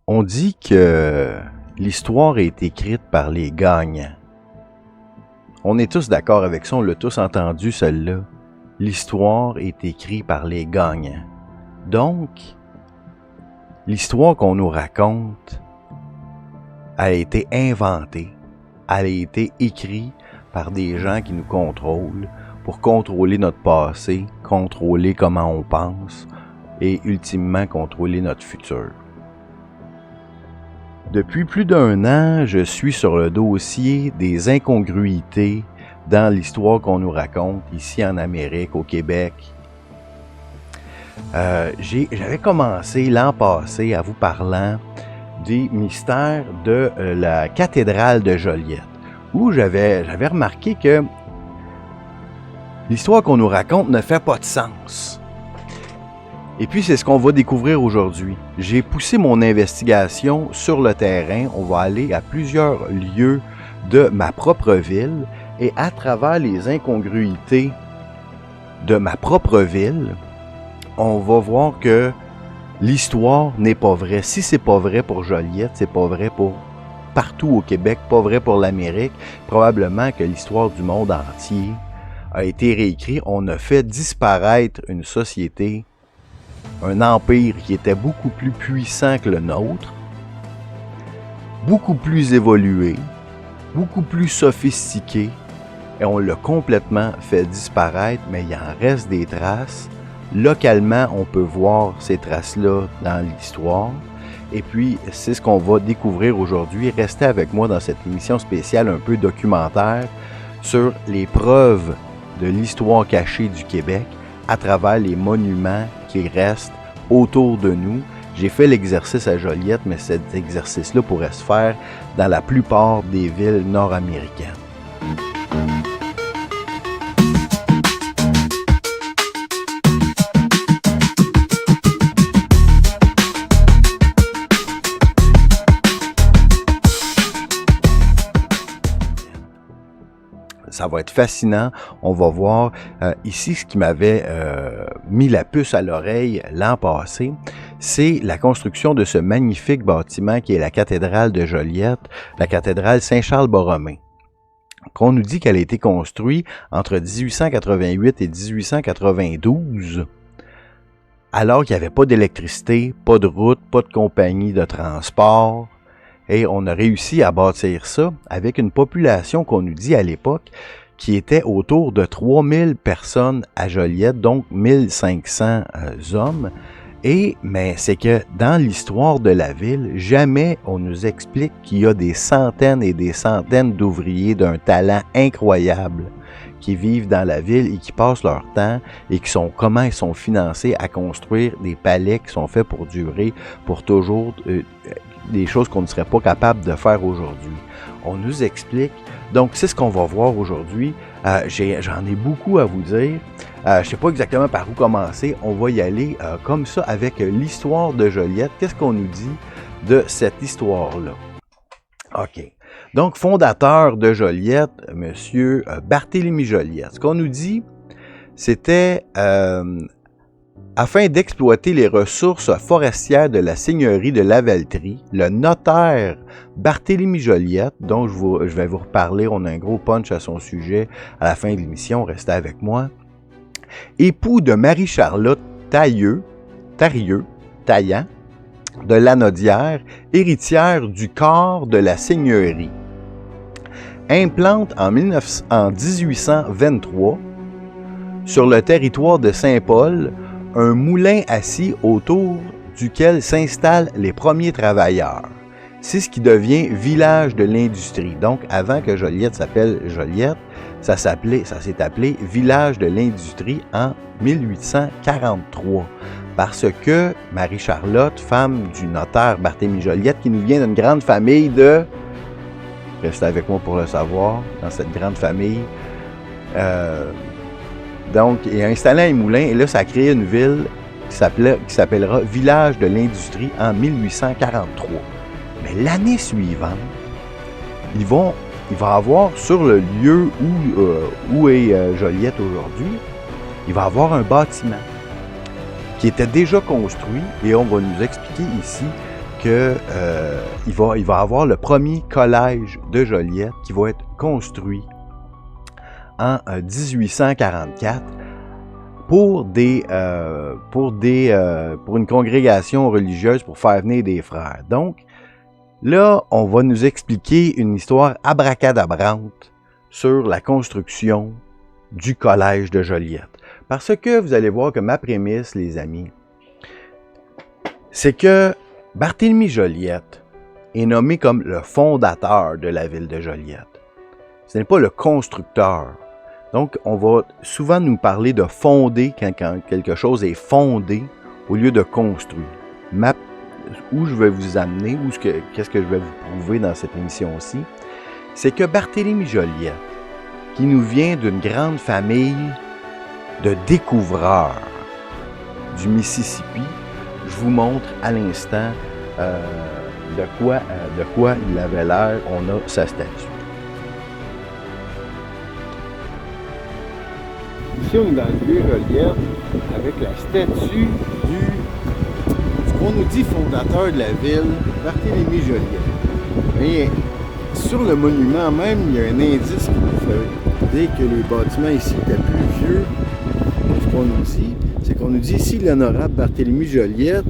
On dit que l'histoire est écrite par les gagnants. On est tous d'accord avec ça, on l'a tous entendu, celle-là. L'histoire est écrite par les gagnants. Donc, l'histoire qu'on nous raconte, elle a été inventée, elle a été écrite par des gens qui nous contrôlent pour contrôler notre passé, contrôler comment on pense et ultimement contrôler notre futur. Depuis plus d'1 an, je suis sur le dossier des incongruités dans l'histoire qu'on nous raconte ici en Amérique, au Québec. J'avais commencé l'an passé à vous parlant des mystères de la cathédrale de Joliette, où j'avais remarqué que l'histoire qu'on nous raconte ne fait pas de sens. Et puis, c'est ce qu'on va découvrir aujourd'hui. J'ai poussé mon investigation sur le terrain. On va aller à plusieurs lieux de ma propre ville et à travers les incongruités de ma propre ville, on va voir que l'histoire n'est pas vraie. Si c'est pas vrai pour Joliette, c'est pas vrai pour partout au Québec, pas vrai pour l'Amérique. Probablement que l'histoire du monde entier a été réécrite. On a fait disparaître une société, un empire qui était beaucoup plus puissant que le nôtre, beaucoup plus évolué, beaucoup plus sophistiqué, et on l'a complètement fait disparaître, mais il en reste des traces. Localement, on peut voir ces traces-là dans l'histoire. Et puis, c'est ce qu'on va découvrir aujourd'hui. Restez avec moi dans cette émission spéciale un peu documentaire sur les preuves de l'histoire cachée du Québec à travers les monuments qui restent autour de nous. J'ai fait l'exercice à Joliette, mais cet exercice-là pourrait se faire dans la plupart des villes nord-américaines. Ça va être fascinant. On va voir ici ce qui m'avait mis la puce à l'oreille l'an passé. C'est la construction de ce magnifique bâtiment qui est la cathédrale de Joliette, la cathédrale Saint-Charles-Borromée. Qu'on nous dit qu'elle a été construite entre 1888 et 1892, alors qu'il n'y avait pas d'électricité, pas de route, pas de compagnie de transport. Et on a réussi à bâtir ça avec une population qu'on nous dit à l'époque qui était autour de 3000 personnes à Joliette, donc 1500 hommes. Mais c'est que dans l'histoire de la ville, jamais on nous explique qu'il y a des centaines et des centaines d'ouvriers d'un talent incroyable qui vivent dans la ville et qui passent leur temps et comment ils sont financés à construire des palais qui sont faits pour durer, pour toujours, des choses qu'on ne serait pas capable de faire aujourd'hui. On nous explique, donc c'est ce qu'on va voir aujourd'hui. J'en ai beaucoup à vous dire. Je ne sais pas exactement par où commencer. On va y aller comme ça avec l'histoire de Joliette. Qu'est-ce qu'on nous dit de cette histoire-là? OK. Donc, fondateur de Joliette, M. Barthélemy Joliette. Ce qu'on nous dit, c'était afin d'exploiter les ressources forestières de la seigneurie de Lavaltrie, le notaire Barthélemy Joliette, dont je vais vous reparler, on a un gros punch à son sujet à la fin de l'émission, restez avec moi, époux de Marie-Charlotte Taillant de Lanaudière, héritière du corps de la seigneurie, implante en 1823 sur le territoire de Saint-Paul un moulin assis autour duquel s'installent les premiers travailleurs. C'est ce qui devient village de l'industrie. Donc, avant que Joliette s'appelle Joliette, ça s'est appelé village de l'industrie en 1843. Parce que Marie-Charlotte, femme du notaire Barthélemy Joliette, qui nous vient d'une grande famille de... Restez avec moi pour le savoir, dans cette grande famille... Donc, il a installé un moulin et là, ça a créé une ville qui s'appellera Village de l'Industrie en 1843. Mais l'année suivante, il va avoir sur le lieu où est Joliette aujourd'hui, il va avoir un bâtiment qui était déjà construit et on va nous expliquer ici que il va avoir le premier collège de Joliette qui va être construit en 1844 pour une congrégation religieuse pour faire venir des frères. Donc, là, on va nous expliquer une histoire abracadabrante sur la construction du collège de Joliette. Parce que vous allez voir que ma prémisse, les amis, c'est que Barthélemy Joliette est nommé comme le fondateur de la ville de Joliette. Ce n'est pas le constructeur. Donc, on va souvent nous parler de fonder quand quelque chose est fondé au lieu de construire. Où je vais vous amener, qu'est-ce que je vais vous prouver dans cette émission-ci, c'est que Barthélemy Joliette, qui nous vient d'une grande famille de découvreurs du Mississippi, je vous montre à l'instant de quoi il avait l'air. On a sa statue. Ici, on est dans le vieux Joliette avec la statue ce qu'on nous dit fondateur de la ville, Barthélemy Joliette. Et sur le monument même, il y a un indice qui nous fait dire que les bâtiments ici étaient plus vieux. Ce qu'on nous dit, c'est qu'on nous dit ici l'honorable Barthélemy Joliette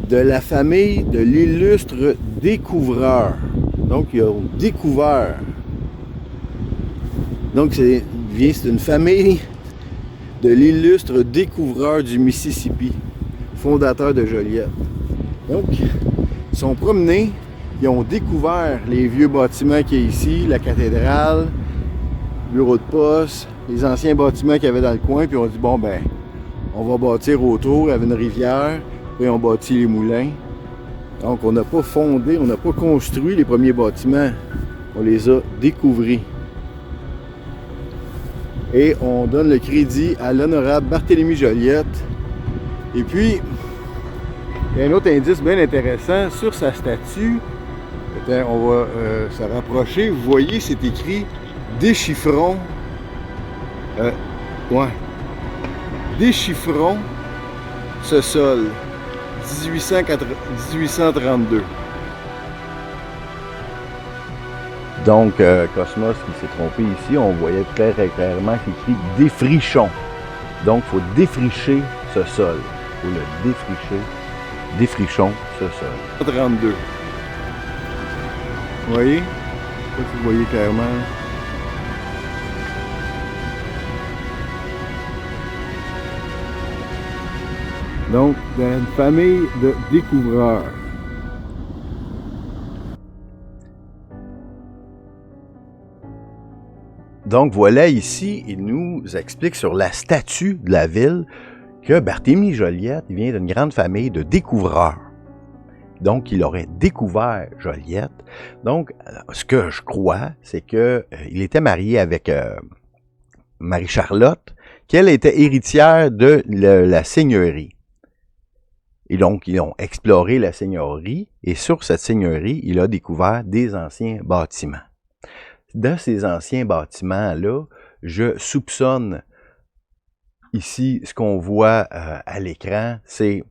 de la famille de l'illustre découvreur. Donc, il a découvert. Donc, c'est une famille de l'illustre découvreur du Mississippi, fondateur de Joliette. Donc, ils sont promenés, ils ont découvert les vieux bâtiments qu'il y a ici, la cathédrale, le bureau de poste, les anciens bâtiments qu'il y avait dans le coin, puis on dit, bon ben, on va bâtir autour, il y avait une rivière, puis on bâtit les moulins. Donc, on n'a pas fondé, on n'a pas construit les premiers bâtiments, on les a découvrés. Et on donne le crédit à l'honorable Barthélemy Joliette. Et puis, il y a un autre indice bien intéressant sur sa statue. On va se rapprocher. Vous voyez, c'est écrit « Déchiffrons ». Déchiffrons ce sol. 1832. Donc, Cosmos qui s'est trompé ici, on voyait très clairement qu'il écrit « défrichons ». Donc, il faut défricher ce sol. Il faut le défricher. Défrichons ce sol. 32. Vous voyez? Je sais pas si vous voyez clairement. Donc, dans une famille de découvreurs. Donc voilà, ici, il nous explique sur la statue de la ville que Barthélemy Joliette vient d'une grande famille de découvreurs. Donc, il aurait découvert Joliette. Donc, ce que je crois, c'est qu'il était marié avec Marie-Charlotte, qu'elle était héritière de la seigneurie. Et donc, ils ont exploré la seigneurie, et sur cette seigneurie, il a découvert des anciens bâtiments. De ces anciens bâtiments-là, je soupçonne ici, ce qu'on voit à l'écran, c'est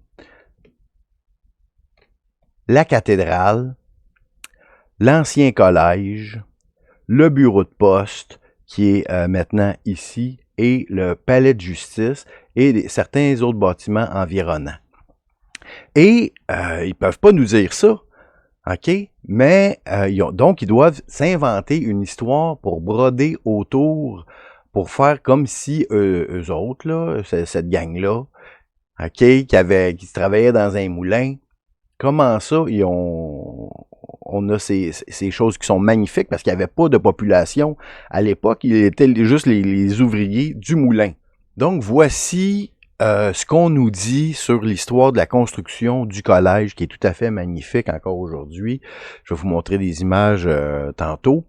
la cathédrale, l'ancien collège, le bureau de poste qui est maintenant ici, et le palais de justice et certains autres bâtiments environnants. Et ils ne peuvent pas nous dire ça, OK? Mais donc, ils doivent s'inventer une histoire pour broder autour, pour faire comme si eux autres, là, cette gang-là, OK, qui travaillaient dans un moulin, comment ça, on a ces choses qui sont magnifiques parce qu'il n'y avait pas de population. À l'époque, il était juste les ouvriers du moulin. Donc, voici ce qu'on nous dit sur l'histoire de la construction du collège, qui est tout à fait magnifique encore aujourd'hui. Je vais vous montrer des images tantôt.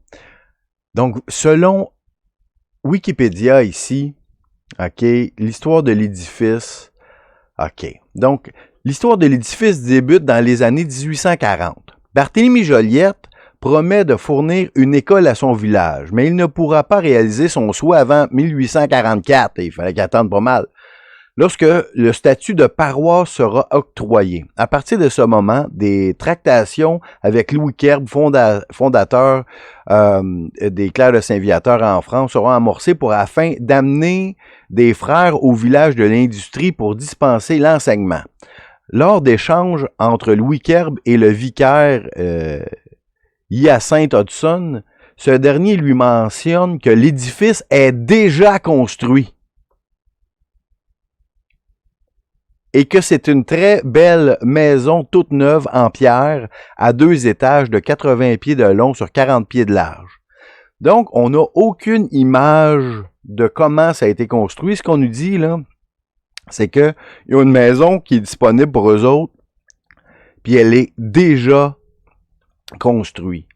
Donc, selon Wikipédia ici, OK, l'histoire de l'édifice, OK. Donc, l'histoire de l'édifice débute dans les années 1840. Barthélemy Joliette promet de fournir une école à son village, mais il ne pourra pas réaliser son souhait avant 1844. Il fallait qu'il attende pas mal. lorsque le statut de paroisse sera octroyé. À partir de ce moment, des tractations avec Louis Kerb, fondateur des Clercs de Saint-Viateur en France, seront amorcées afin d'amener des frères au village de l'Industrie pour dispenser l'enseignement. Lors d'échanges entre Louis Kerb et le vicaire Hyacinthe Hudson, ce dernier lui mentionne que l'édifice est déjà construit et que c'est une très belle maison toute neuve en pierre à 2 étages de 80 pieds de long sur 40 pieds de large. Donc, on n'a aucune image de comment ça a été construit. Ce qu'on nous dit, là, c'est qu'il y a une maison qui est disponible pour eux autres, puis elle est déjà construite.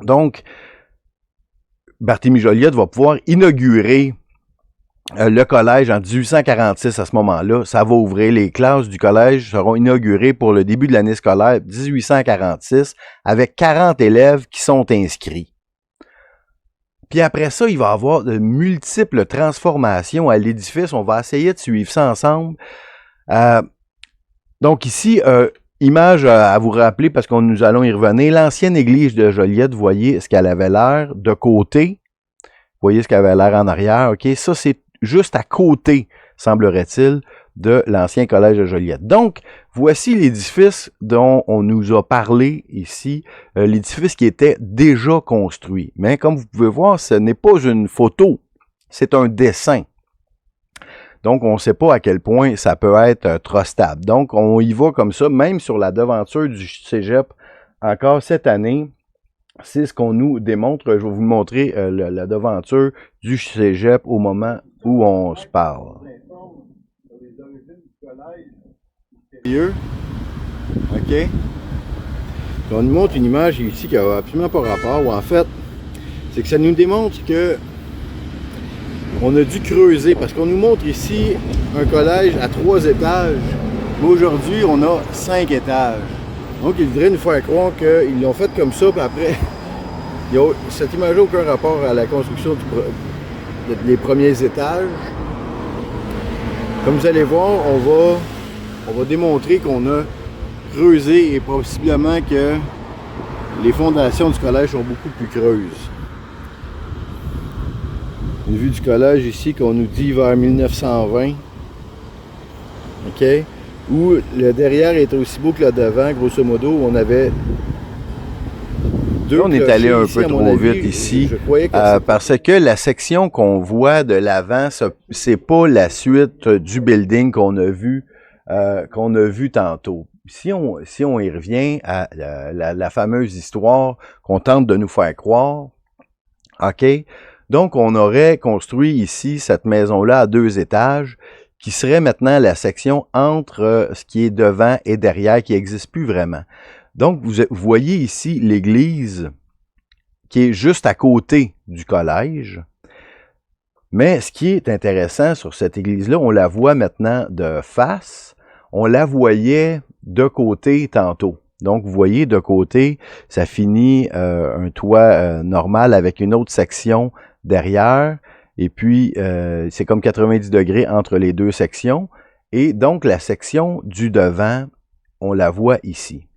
Donc, Barthélemy Joliette va pouvoir inaugurer le collège en 1846 à ce moment-là. Ça va ouvrir. Les classes du collège seront inaugurées pour le début de l'année scolaire 1846 avec 40 élèves qui sont inscrits. Puis après ça, il va y avoir de multiples transformations à l'édifice. On va essayer de suivre ça ensemble. Donc ici, image à vous rappeler parce que nous allons y revenir. L'ancienne église de Joliette, vous voyez ce qu'elle avait l'air de côté. Vous voyez ce qu'elle avait l'air en arrière. OK, ça c'est juste à côté, semblerait-il, de l'ancien collège de Joliette. Donc, voici l'édifice dont on nous a parlé ici, l'édifice qui était déjà construit. Mais comme vous pouvez voir, ce n'est pas une photo, c'est un dessin. Donc, on ne sait pas à quel point ça peut être trop stable. Donc, on y va comme ça, même sur la devanture du cégep, encore cette année. C'est ce qu'on nous démontre. Je vais vous montrer la devanture du cégep au moment où on se parle. OK. On nous montre une image ici qui n'a absolument pas rapport. Ou en fait, c'est que ça nous démontre que on a dû creuser parce qu'on nous montre ici un collège à 3 étages. Mais aujourd'hui, on a 5 étages. Donc, il voudrait nous faire croire qu'ils l'ont fait comme ça, puis après, cette image n'a aucun rapport à la construction des premiers étages. Comme vous allez voir, on va démontrer qu'on a creusé et possiblement que les fondations du collège sont beaucoup plus creuses. Une vue du collège ici qu'on nous dit vers 1920. OK? Où le derrière est aussi beau que le devant, grosso modo, où on avait deux. On est allé un peu trop vite ici, parce que la section qu'on voit de l'avant, c'est pas la suite du building qu'on a vu tantôt. Si on y revient à la fameuse histoire qu'on tente de nous faire croire, OK? Donc, on aurait construit ici cette maison-là à 2 étages, qui serait maintenant la section entre ce qui est devant et derrière, qui n'existe plus vraiment. Donc, vous voyez ici l'église qui est juste à côté du collège. Mais ce qui est intéressant sur cette église-là, on la voit maintenant de face. On la voyait de côté tantôt. Donc, vous voyez, de côté, ça finit un toit normal avec une autre section derrière. Et puis, c'est comme 90 degrés entre les deux sections. Et donc, la section du devant, on la voit ici.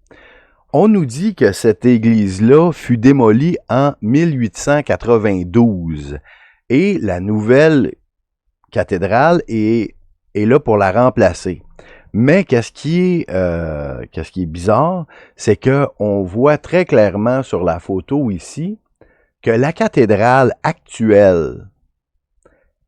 On nous dit que cette église-là fut démolie en 1892. Et la nouvelle cathédrale est là pour la remplacer. Mais qu'est-ce qui est bizarre, c'est qu'on voit très clairement sur la photo ici que la cathédrale actuelle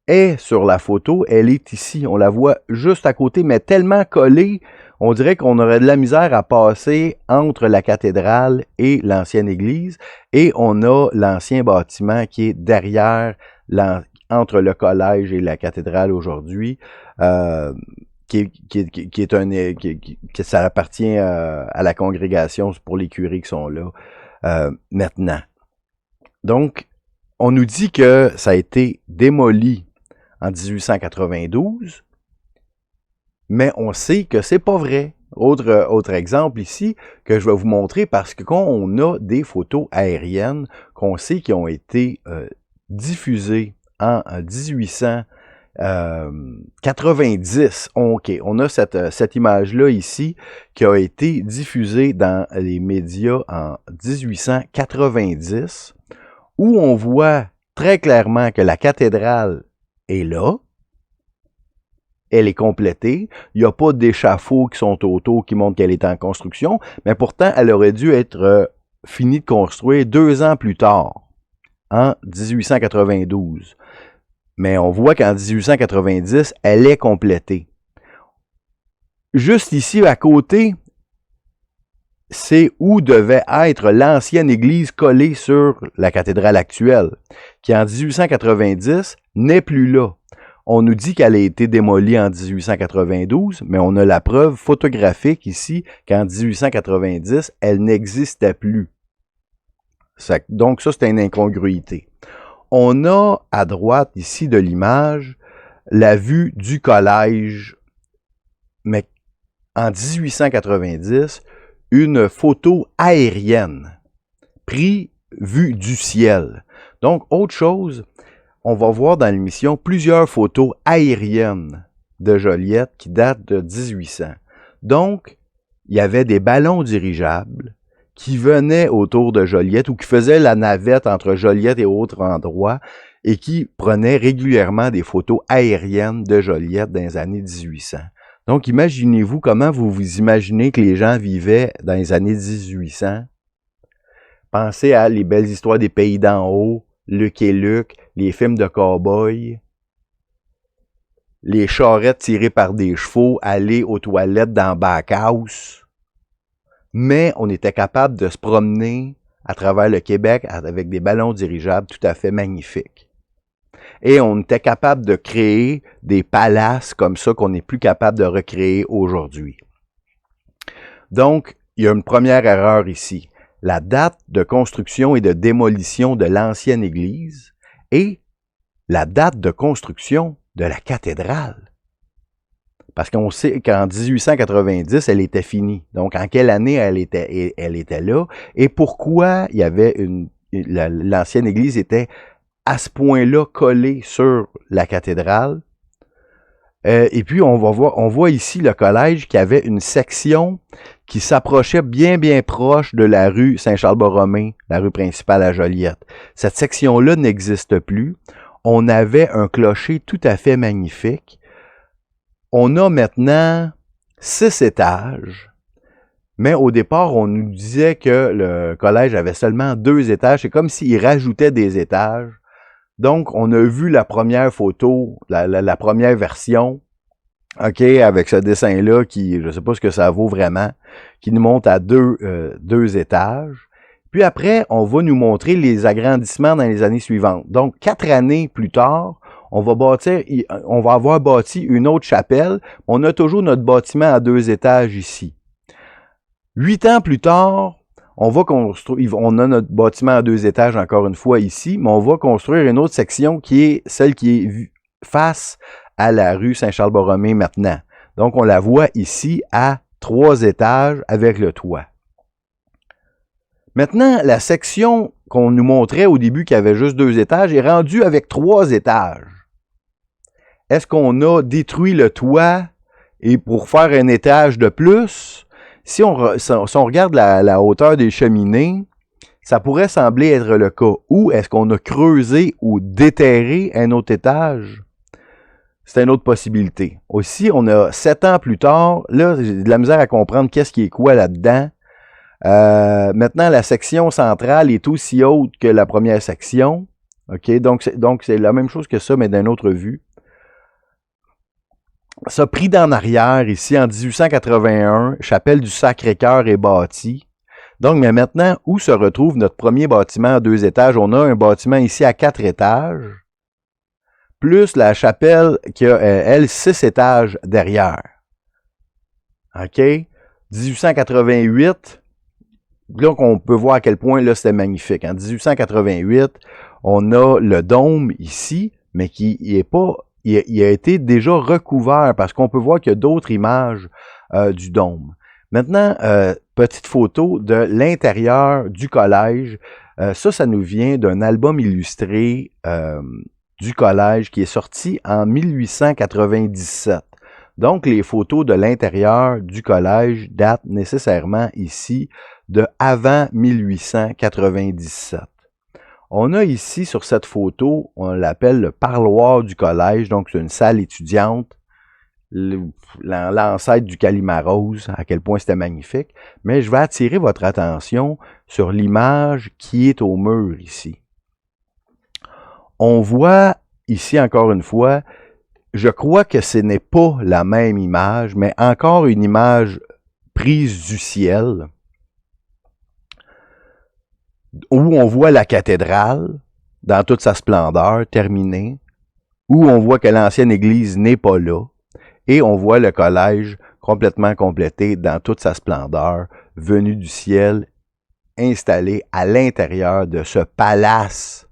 est sur la photo, elle est ici. On la voit juste à côté, mais tellement collée, on dirait qu'on aurait de la misère à passer entre la cathédrale et l'ancienne église. Et on a l'ancien bâtiment qui est derrière, entre le collège et la cathédrale aujourd'hui. Ça appartient à la congrégation pour les curés qui sont là maintenant. Donc, on nous dit que ça a été démoli en 1892, mais on sait que c'est pas vrai. Autre exemple ici que je vais vous montrer parce que quand on a des photos aériennes qu'on sait qui ont été diffusées en 1800 90, OK, on a cette image-là ici qui a été diffusée dans les médias en 1890, où on voit très clairement que la cathédrale est là, elle est complétée, il n'y a pas d'échafauds qui sont autour qui montrent qu'elle est en construction, mais pourtant elle aurait dû être finie de construire 2 ans plus tard, en 1892. Mais on voit qu'en 1890, elle est complétée. Juste ici, à côté, c'est où devait être l'ancienne église collée sur la cathédrale actuelle, qui en 1890 n'est plus là. On nous dit qu'elle a été démolie en 1892, mais on a la preuve photographique ici qu'en 1890, elle n'existait plus. Donc ça, c'est une incongruité. On a à droite ici de l'image la vue du collège, mais en 1890, une photo aérienne, prise vue du ciel. Donc, autre chose, on va voir dans l'émission plusieurs photos aériennes de Joliette qui datent de 1800. Donc, il y avait des ballons dirigeables qui venaient autour de Joliette ou qui faisaient la navette entre Joliette et autres endroits et qui prenaient régulièrement des photos aériennes de Joliette dans les années 1800. Donc, imaginez-vous comment vous vous imaginez que les gens vivaient dans les années 1800. Pensez à les belles histoires des pays d'en haut, Luc et Luke, les films de cow-boys, les charrettes tirées par des chevaux, aller aux toilettes dans Backhouse. Mais on était capable de se promener à travers le Québec avec des ballons dirigeables tout à fait magnifiques. Et on était capable de créer des palaces comme ça qu'on n'est plus capable de recréer aujourd'hui. Donc, il y a une première erreur ici. La date de construction et de démolition de l'ancienne église et la date de construction de la cathédrale. Parce qu'on sait qu'en 1890, elle était finie. Donc, en quelle année elle était là? Et pourquoi il y avait l'ancienne église était à ce point-là collée sur la cathédrale? Et puis, on voit ici le collège qui avait une section qui s'approchait bien proche de la rue Saint-Charles-Borromée, la rue principale à Joliette. Cette section-là n'existe plus. On avait un clocher tout à fait magnifique. On a maintenant 6 étages, mais au départ, on nous disait que le collège avait seulement 2 étages. C'est comme s'il rajoutait des étages. Donc, on a vu la première photo, la première version, OK, avec ce dessin-là qui, je ne sais pas ce que ça vaut vraiment, qui nous montre à 2 étages. Puis après, on va nous montrer les agrandissements dans les années suivantes. Donc, 4 années plus tard, on va avoir bâti une autre chapelle. On a toujours notre bâtiment à 2 étages ici. 8 ans plus tard, on a notre bâtiment à 2 étages encore une fois ici, mais on va construire une autre section qui est celle qui est face à la rue Saint-Charles-Borromée maintenant. Donc, on la voit ici à 3 étages avec le toit. Maintenant, la section qu'on nous montrait au début qui avait juste 2 étages est rendue avec 3 étages. Est-ce qu'on a détruit le toit et pour faire un étage de plus? Si on regarde la hauteur des cheminées, ça pourrait sembler être le cas. Ou est-ce qu'on a creusé ou déterré un autre étage? C'est une autre possibilité. Aussi, on a 7 ans plus tard, là, j'ai de la misère à comprendre qu'est-ce qui est quoi là-dedans. Maintenant, la section centrale est aussi haute que la première section. OK, donc c'est la même chose que ça, mais d'une autre vue. Ça, pris d'en arrière, ici, en 1881, Chapelle du Sacré-Cœur est bâtie. Donc, mais maintenant, où se retrouve notre premier bâtiment à 2 étages? On a un bâtiment ici à 4 étages, plus la chapelle qui a, elle, 6 étages derrière. OK? 1888, là, on peut voir à quel point, là, c'était magnifique. En 1888, on a le dôme ici, mais qui est pas... Il a été déjà recouvert parce qu'on peut voir qu'il y a d'autres images du dôme. Maintenant, petite photo de l'intérieur du collège. Ça nous vient d'un album illustré du collège qui est sorti en 1897. Donc, les photos de l'intérieur du collège datent nécessairement ici de avant 1897. On a ici sur cette photo, on l'appelle le parloir du collège, donc c'est une salle étudiante, l'ancêtre du Calimarose, à quel point c'était magnifique. Mais je vais attirer votre attention sur l'image qui est au mur ici. On voit ici encore une fois, je crois que ce n'est pas la même image, mais encore une image prise du ciel, où on voit la cathédrale dans toute sa splendeur terminée, où on voit que l'ancienne église n'est pas là, et on voit le collège complètement complété dans toute sa splendeur, venu du ciel, installé à l'intérieur de ce palace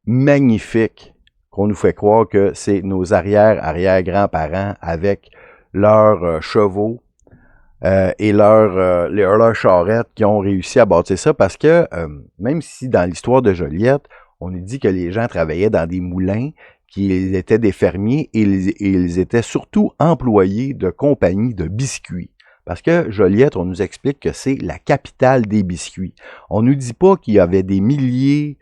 magnifique qu'on nous fait croire que c'est nos arrière-arrière-grands-parents avec leurs chevaux et leurs charrettes qui ont réussi à bâtir ça, parce que même si dans l'histoire de Joliette, on nous dit que les gens travaillaient dans des moulins, qu'ils étaient des fermiers et ils étaient surtout employés de compagnies de biscuits. Parce que Joliette, on nous explique que c'est la capitale des biscuits. On ne nous dit pas qu'il y avait des milliers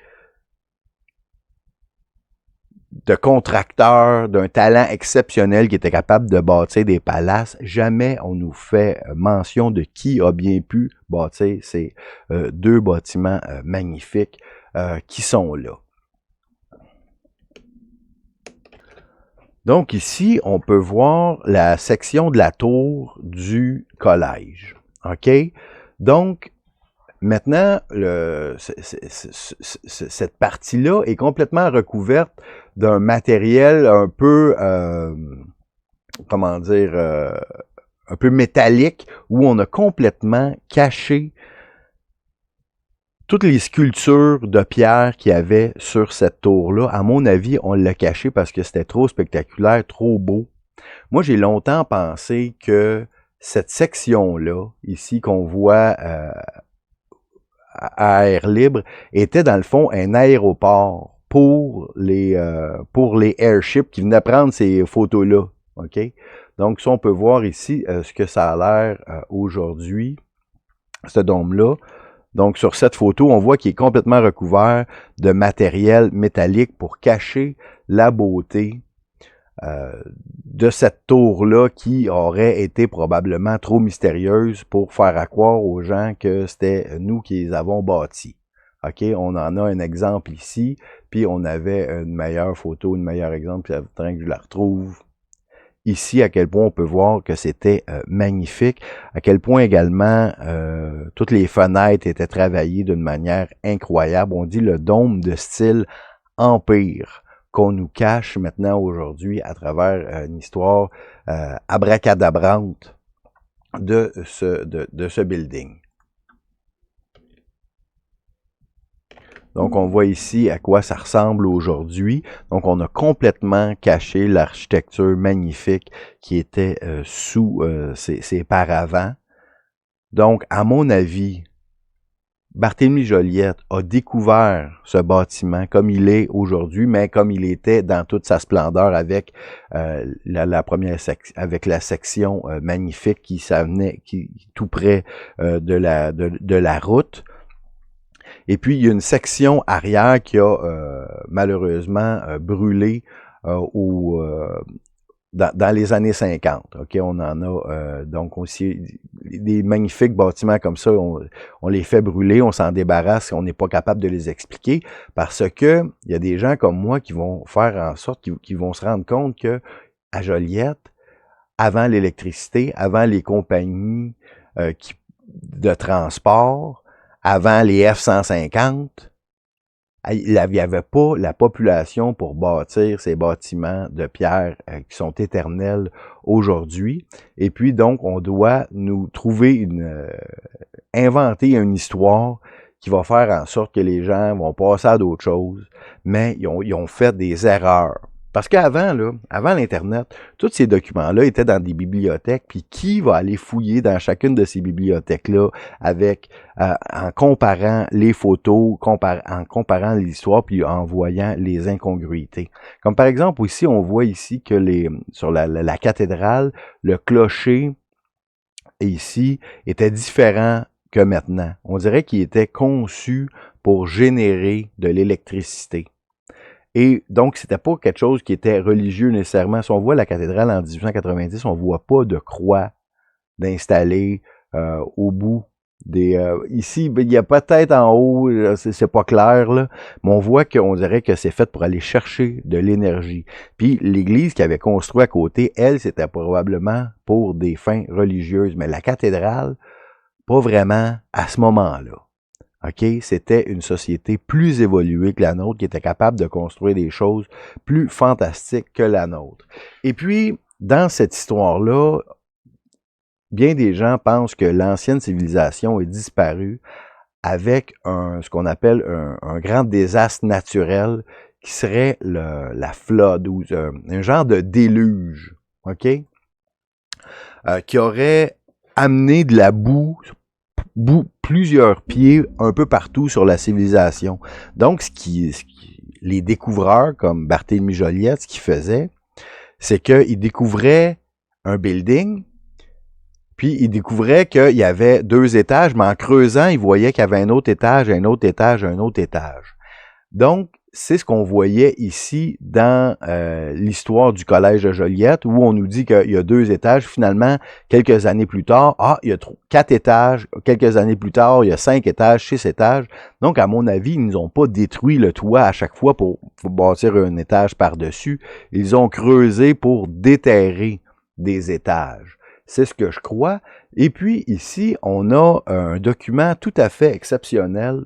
de contracteurs d'un talent exceptionnel qui étaient capables de bâtir des palaces. Jamais on nous fait mention de qui a bien pu bâtir ces deux bâtiments magnifiques qui sont là. Donc ici, on peut voir la section de la tour du collège. OK? Donc, maintenant, cette partie-là est complètement recouverte d'un matériel un peu, comment dire, un peu métallique, où on a complètement caché toutes les sculptures de pierre qu'il y avait sur cette tour-là. À mon avis, on l'a caché parce que c'était trop spectaculaire, trop beau. Moi, j'ai longtemps pensé que cette section-là, ici, qu'on voit à air libre, était dans le fond un aéroport pour les airships qui venaient prendre ces photos-là. OK? Donc, ça, on peut voir ici ce que ça a l'air aujourd'hui, ce dôme-là. Donc, sur cette photo, on voit qu'il est complètement recouvert de matériel métallique pour cacher la beauté de cette tour-là qui aurait été probablement trop mystérieuse pour faire à croire aux gens que c'était nous qui les avons bâtis. OK, on en a un exemple ici, puis on avait une meilleure photo, un meilleur exemple, puis il faudrait que je la retrouve. Ici, à quel point on peut voir que c'était magnifique, à quel point également toutes les fenêtres étaient travaillées d'une manière incroyable. On dit le dôme de style empire qu'on nous cache maintenant aujourd'hui à travers une histoire abracadabrante de ce building. Donc, on voit ici à quoi ça ressemble aujourd'hui. Donc, on a complètement caché l'architecture magnifique qui était sous ces paravents. Donc, à mon avis, Barthélemy Joliette a découvert ce bâtiment comme il est aujourd'hui, mais comme il était dans toute sa splendeur avec la première avec la section magnifique qui s'amenait tout près de la route. Et puis, il y a une section arrière qui a malheureusement brûlé dans les années 50. OK, on en a donc aussi des magnifiques bâtiments comme ça, on les fait brûler, on s'en débarrasse, on n'est pas capable de les expliquer parce que il y a des gens comme moi qui vont faire en sorte, qui vont se rendre compte que à Joliette, avant l'électricité, avant les compagnies de transport, avant les F-150, il n'y avait pas la population pour bâtir ces bâtiments de pierre qui sont éternels aujourd'hui. Et puis donc, on doit nous trouver inventer une histoire qui va faire en sorte que les gens vont passer à d'autres choses, mais ils ont fait des erreurs. Parce qu'avant, là, avant l'Internet, tous ces documents-là étaient dans des bibliothèques, puis qui va aller fouiller dans chacune de ces bibliothèques-là avec, en comparant les photos, en comparant l'histoire, puis en voyant les incongruités. Comme par exemple, ici, on voit ici que sur la cathédrale, le clocher, ici, était différent que maintenant. On dirait qu'il était conçu pour générer de l'électricité. Et donc, c'était pas quelque chose qui était religieux nécessairement. Si on voit la cathédrale en 1890, on voit pas de croix d'installer au bout des... ici, il y a peut-être en haut, c'est pas clair, là, mais on voit qu'on dirait que c'est fait pour aller chercher de l'énergie. Puis l'église qui avait construit à côté, elle, c'était probablement pour des fins religieuses. Mais la cathédrale, pas vraiment à ce moment-là. OK? C'était une société plus évoluée que la nôtre, qui était capable de construire des choses plus fantastiques que la nôtre. Et puis, dans cette histoire-là, bien des gens pensent que l'ancienne civilisation est disparue avec ce qu'on appelle un grand désastre naturel qui serait la flood, ou un genre de déluge, OK? Qui aurait amené de la boue plusieurs pieds un peu partout sur la civilisation. Donc, les découvreurs, comme Barthélemy Joliette, ce qu'ils faisaient, c'est qu'ils découvraient un building, puis ils découvraient qu'il y avait 2 étages, mais en creusant, ils voyaient qu'il y avait un autre étage, un autre étage, un autre étage. Donc, c'est ce qu'on voyait ici dans l'histoire du collège de Joliette, où on nous dit qu'il y a 2 étages. Finalement, quelques années plus tard, il y a 4 étages. Quelques années plus tard, il y a 5 étages, 6 étages. Donc, à mon avis, ils n'ont pas détruit le toit à chaque fois pour bâtir un étage par-dessus. Ils ont creusé pour déterrer des étages. C'est ce que je crois. Et puis, ici, on a un document tout à fait exceptionnel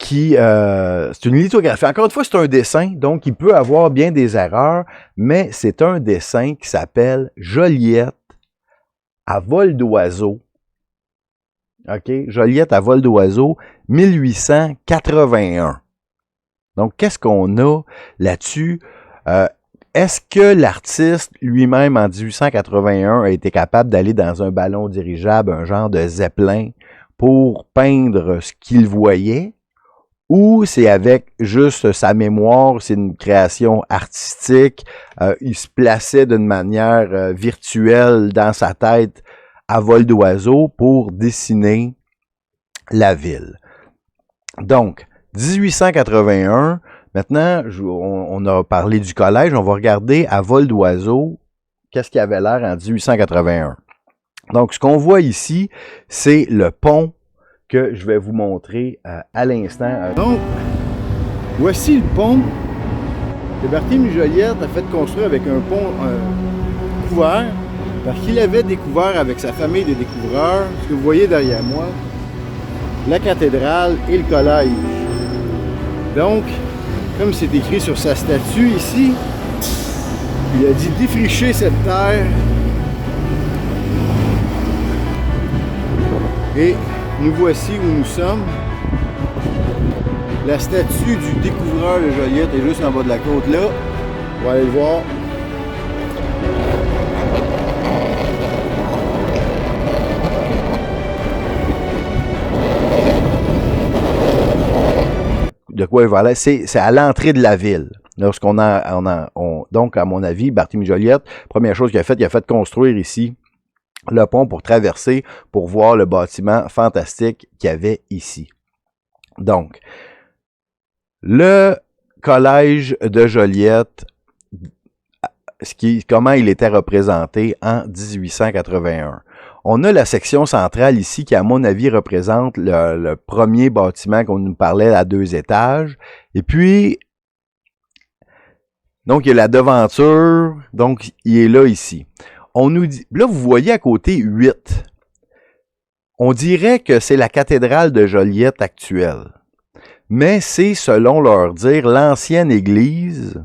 c'est une lithographie. Encore une fois, c'est un dessin, donc il peut avoir bien des erreurs, mais c'est un dessin qui s'appelle Joliette à vol d'oiseau. OK? Joliette à vol d'oiseau, 1881. Donc, qu'est-ce qu'on a là-dessus? Est-ce que l'artiste lui-même, en 1881, a été capable d'aller dans un ballon dirigeable, un genre de zeppelin, pour peindre ce qu'il voyait? Ou c'est avec juste sa mémoire, c'est une création artistique, il se plaçait d'une manière virtuelle dans sa tête à vol d'oiseau pour dessiner la ville. Donc, 1881, maintenant, on a parlé du collège, on va regarder à vol d'oiseau, qu'est-ce qu'il avait l'air en 1881. Donc, ce qu'on voit ici, c'est le pont que je vais vous montrer à l'instant. Donc, voici le pont que Barthélemy Joliette a fait construire avec un pont couvert, parce qu'il avait découvert avec sa famille de découvreurs, ce que vous voyez derrière moi, la cathédrale et le collège. Donc, comme c'est écrit sur sa statue ici, il a dit défricher cette terre et nous voici où nous sommes. La statue du découvreur de Joliette est juste en bas de la côte là. On va aller le voir. De quoi il va aller? C'est à l'entrée de la ville. Lorsqu'on donc, à mon avis, Barthélemy Joliette, première chose qu'il a fait construire ici le pont pour traverser, pour voir le bâtiment fantastique qu'il y avait ici. Donc, le collège de Joliette, comment il était représenté en 1881. On a la section centrale ici qui, à mon avis, représente le premier bâtiment qu'on nous parlait à 2 étages. Et puis, donc, il y a la devanture, donc il est là ici. On nous dit, là, vous voyez à côté 8. On dirait que c'est la cathédrale de Joliette actuelle. Mais c'est, selon leur dire, l'ancienne église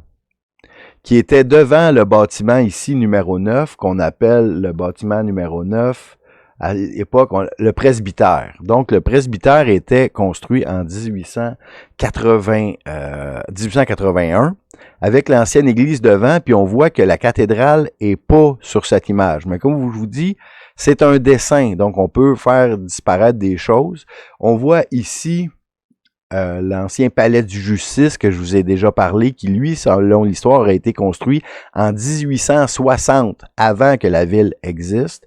qui était devant le bâtiment ici, numéro 9, qu'on appelle le bâtiment numéro 9, à l'époque, le presbytère. Donc, le presbytère était construit en 1881 avec l'ancienne église devant, puis on voit que la cathédrale est pas sur cette image. Mais comme je vous dis, c'est un dessin, donc on peut faire disparaître des choses. On voit ici l'ancien palais du Justice que je vous ai déjà parlé, qui lui, selon l'histoire, a été construit en 1860, avant que la ville existe.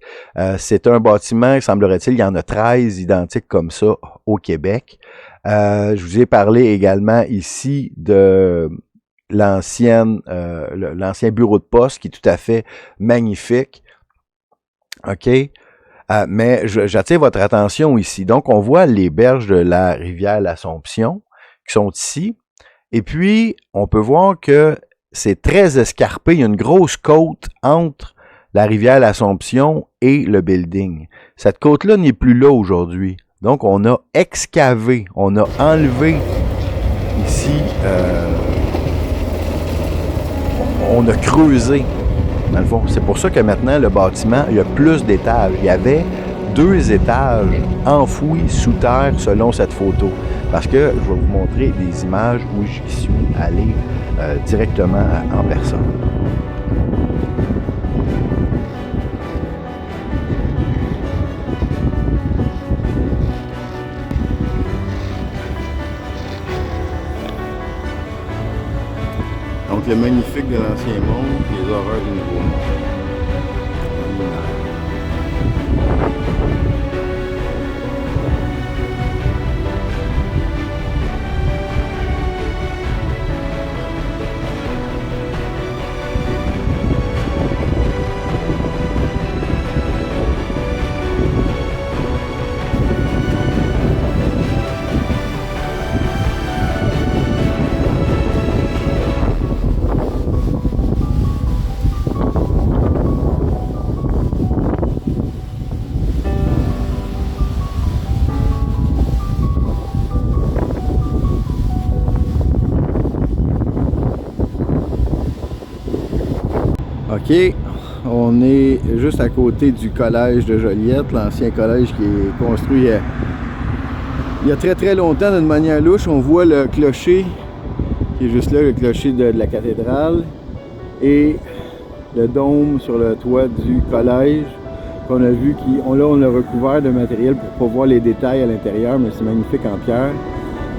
C'est un bâtiment, semblerait-il, il y en a 13 identiques comme ça au Québec. Je vous ai parlé également ici de l'ancien bureau de poste qui est tout à fait magnifique. OK? Mais j'attire votre attention ici. Donc, on voit les berges de la rivière l'Assomption qui sont ici. Et puis, on peut voir que c'est très escarpé. Il y a une grosse côte entre la rivière l'Assomption et le building. Cette côte-là n'est plus là aujourd'hui. Donc, on a excavé, on a enlevé ici, on a creusé. Dans le fond, c'est pour ça que maintenant, le bâtiment, il y a plus d'étages. Il y avait 2 étages enfouis sous terre selon cette photo. Parce que je vais vous montrer des images où j'y suis allé directement en personne. Donc, le magnifique de l'ancien monde, les horreurs du nouveau monde. OK, on est juste à côté du collège de Joliette, l'ancien collège qui est construit il y a très très longtemps d'une manière louche. On voit le clocher qui est juste là, le clocher de la cathédrale, et le dôme sur le toit du collège qu'on a vu, là on l'a recouvert de matériel pour pas voir les détails à l'intérieur, mais c'est magnifique en pierre.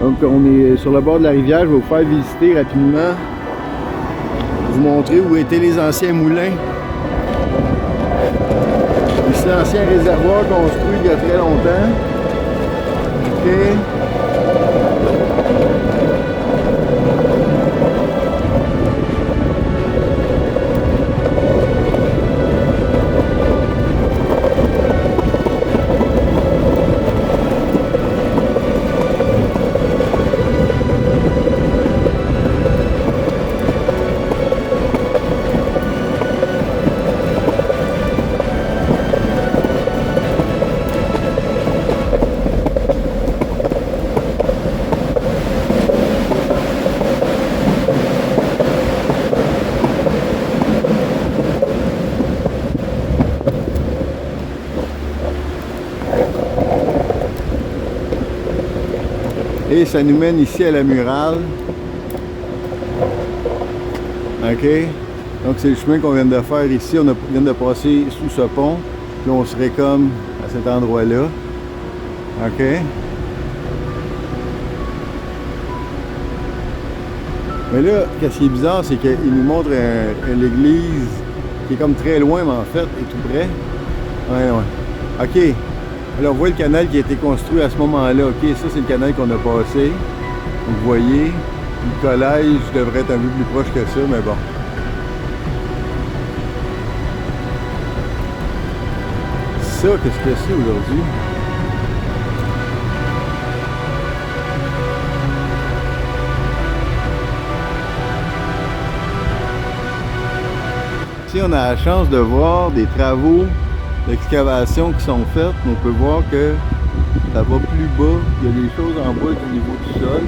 Donc on est sur le bord de la rivière. Je vais vous faire visiter rapidement, vous montrer où étaient les anciens moulins. Ici l'ancien réservoir construit il y a très longtemps. Okay. Et ça nous mène ici à la murale. OK? Donc c'est le chemin qu'on vient de faire ici. On vient de passer sous ce pont. Là on serait comme à cet endroit-là. OK? Mais là, ce qui est bizarre, c'est qu'il nous montre l'église qui est comme très loin, mais en fait, est tout près. Ouais, ouais. OK. Alors, on voit le canal qui a été construit à ce moment-là. OK, ça, c'est le canal qu'on a passé. Donc, vous voyez, le collège devrait être un peu plus proche que ça, mais bon. Ça, qu'est-ce que c'est aujourd'hui? Ici, on a la chance de voir des travaux d'excavation qui sont faites. On peut voir que ça va plus bas. Il y a des choses en bas du niveau du sol.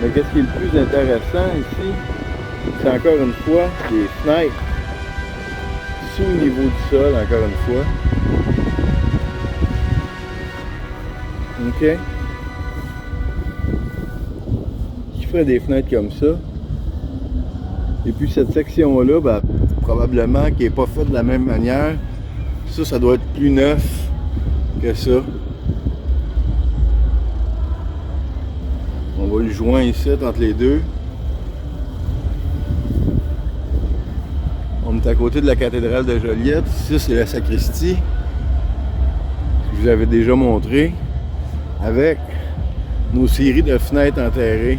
Mais qu'est-ce qui est le plus intéressant ici, c'est encore une fois les fenêtres dessous au niveau du sol, encore une fois. OK? Je ferais des fenêtres comme ça. Et puis cette section-là, ben, probablement qui n'est pas faite de la même manière. Ça doit être plus neuf que ça. On va le joindre ici entre les deux. On est à côté de la cathédrale de Joliette. Ici, c'est la sacristie, que je vous avais déjà montré, avec nos séries de fenêtres enterrées.